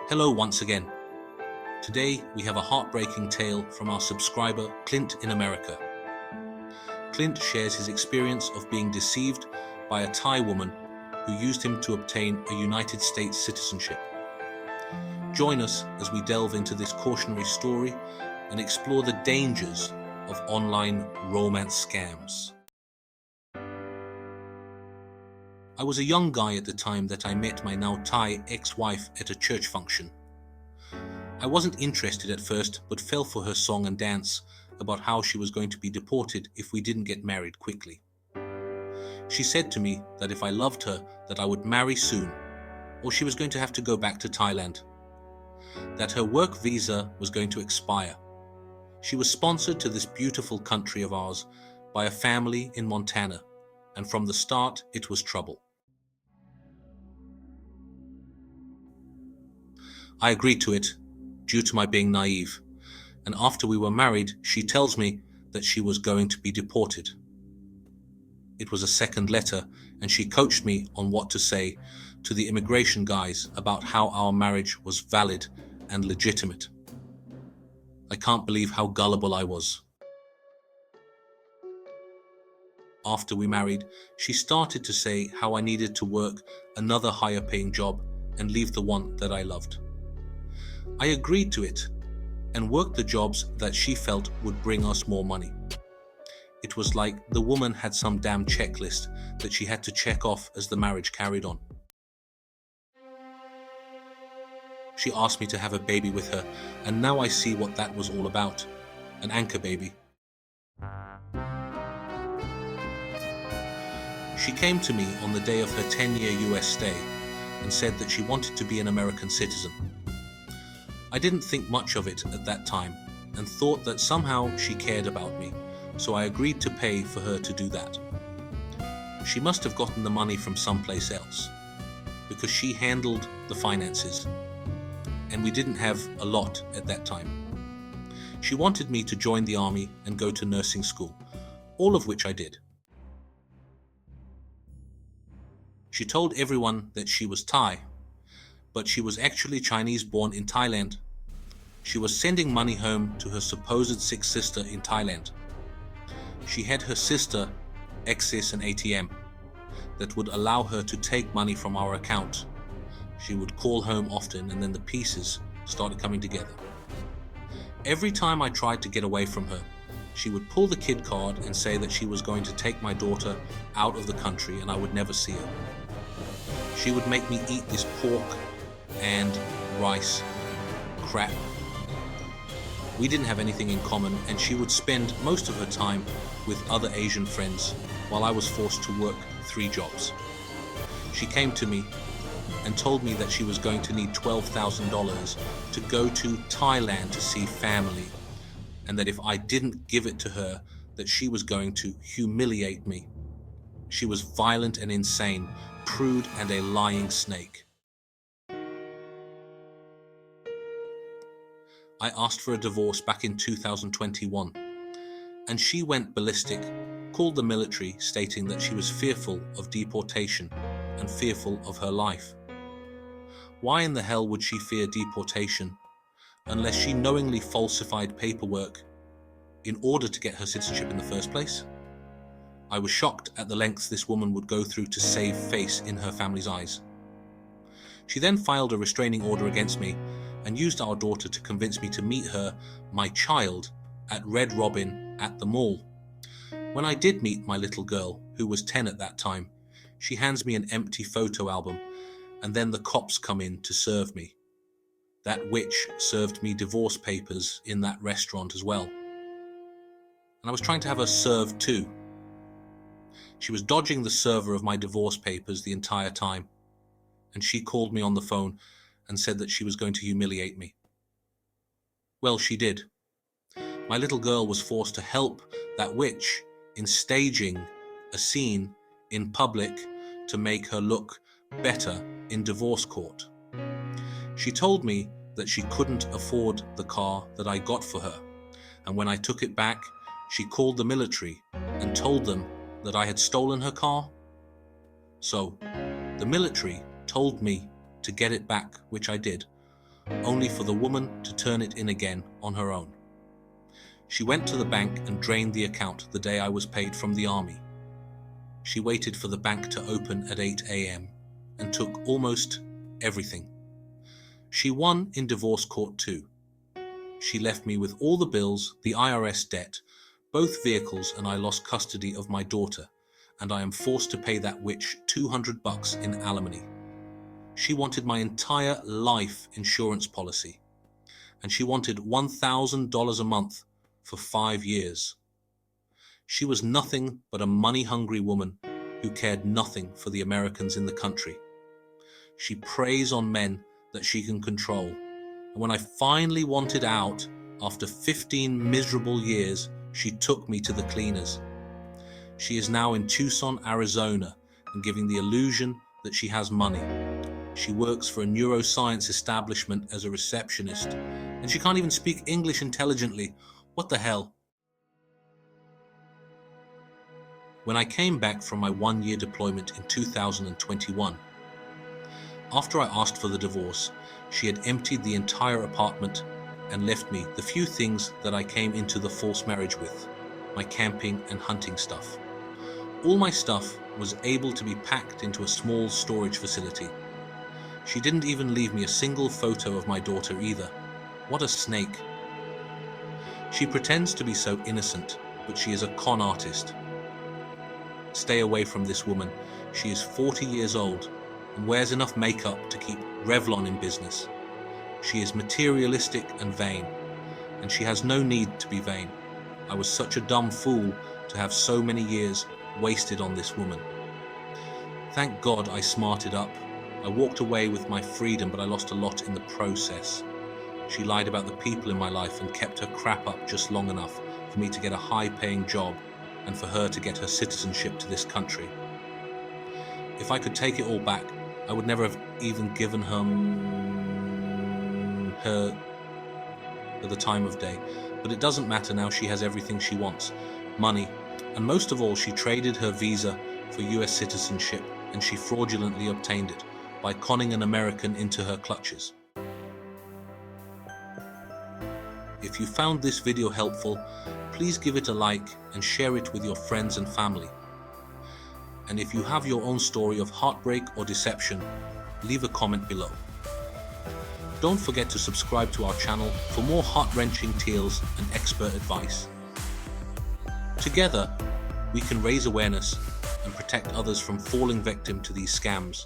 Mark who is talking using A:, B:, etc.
A: Hello once again. Today we have a heartbreaking tale from our subscriber Clint in America. Clint shares his experience of being deceived by a Thai woman who used him to obtain a United States citizenship. Join us as we delve into this cautionary story and explore the dangers of online romance scams. I was a young guy at the time that I met my now Thai ex-wife at a church function. I wasn't interested at first, but fell for her song and dance about how she was going to be deported if we didn't get married quickly. She said to me that if I loved her, that I would marry soon, or she was going to have to go back to Thailand. That her work visa was going to expire. She was sponsored to this beautiful country of ours by a family in Montana, and from the start it was trouble. I agreed to it due to my being naive, and after we were married, she tells me that she was going to be deported. It was a second letter, and she coached me on what to say to the immigration guys about how our marriage was valid and legitimate. I can't believe how gullible I was. After we married, she started to say how I needed to work another higher paying job and leave the one that I loved. I agreed to it and worked the jobs that she felt would bring us more money. It was like the woman had some damn checklist that she had to check off as the marriage carried on. She asked me to have a baby with her, and now I see what that was all about. An anchor baby. She came to me on the day of her 10-year US stay and said that she wanted to be an American citizen. I didn't think much of it at that time and thought that somehow she cared about me, so I agreed to pay for her to do that. She must have gotten the money from someplace else, because she handled the finances, and we didn't have a lot at that time. She wanted me to join the army and go to nursing school, all of which I did. She told everyone that she was Thai, but she was actually Chinese born in Thailand. She was sending money home to her supposed sick sister in Thailand. She had her sister access an ATM that would allow her to take money from our account. She would call home often, and then the pieces started coming together. Every time I tried to get away from her, she would pull the kid card and say that she was going to take my daughter out of the country and I would never see her. She would make me eat this pork and rice crap. We didn't have anything in common, and she would spend most of her time with other Asian friends while I was forced to work 3 jobs. She came to me and told me that she was going to need $12,000 to go to Thailand to see family, and that if I didn't give it to her, that she was going to humiliate me. She was violent and insane, prude and a lying snake. I asked for a divorce back in 2021, and she went ballistic, called the military, stating that she was fearful of deportation and fearful of her life. Why in the hell would she fear deportation unless she knowingly falsified paperwork in order to get her citizenship in the first place? I was shocked at the lengths this woman would go through to save face in her family's eyes. She then filed a restraining order against me and used our daughter to convince me to meet her, my child, at Red Robin at the mall. When I did meet my little girl, who was 10 at that time, she hands me an empty photo album, and then the cops come in to serve me. That witch served me divorce papers in that restaurant as well. And I was trying to have her served too. She was dodging the server of my divorce papers the entire time, and she called me on the phone and said that she was going to humiliate me. Well, she did. My little girl was forced to help that witch in staging a scene in public to make her look better in divorce court. She told me that she couldn't afford the car that I got for her, and when I took it back, she called the military and told them that I had stolen her car. So, the military told me to get it back, which I did, only for the woman to turn it in again on her own. She went to the bank and drained the account the day I was paid from the army. She waited for the bank to open at 8 a.m. and took almost everything. She won in divorce court too. She left me with all the bills, the IRS debt, both vehicles, and I lost custody of my daughter, and I am forced to pay that witch $200 in alimony. She wanted my entire life insurance policy, and she wanted $1,000 a month for 5 years. She was nothing but a money-hungry woman who cared nothing for the Americans in the country. She preys on men that she can control, and when I finally wanted out, after 15 miserable years, she took me to the cleaners. She is now in Tucson, Arizona, and giving the illusion that she has money. She works for a neuroscience establishment as a receptionist, and she can't even speak English intelligently. What the hell? When I came back from my 1-year deployment in 2021, after I asked for the divorce, she had emptied the entire apartment and left me the few things that I came into the false marriage with, my camping and hunting stuff. All my stuff was able to be packed into a small storage facility. She didn't even leave me a single photo of my daughter either. What a snake. She pretends to be so innocent, but she is a con artist. Stay away from this woman. She is 40 years old and wears enough makeup to keep Revlon in business. She is materialistic and vain, and she has no need to be vain. I was such a dumb fool to have so many years wasted on this woman. Thank God I smarted up. I walked away with my freedom, but I lost a lot in the process. She lied about the people in my life and kept her crap up just long enough for me to get a high-paying job and for her to get her citizenship to this country. If I could take it all back, I would never have even given her at the time of day. But it doesn't matter now. She has everything she wants. Money. And most of all, she traded her visa for US citizenship, and she fraudulently obtained it by conning an American into her clutches. If you found this video helpful, please give it a like and share it with your friends and family. And if you have your own story of heartbreak or deception, leave a comment below. Don't forget to subscribe to our channel for more heart-wrenching tales and expert advice. Together, we can raise awareness and protect others from falling victim to these scams.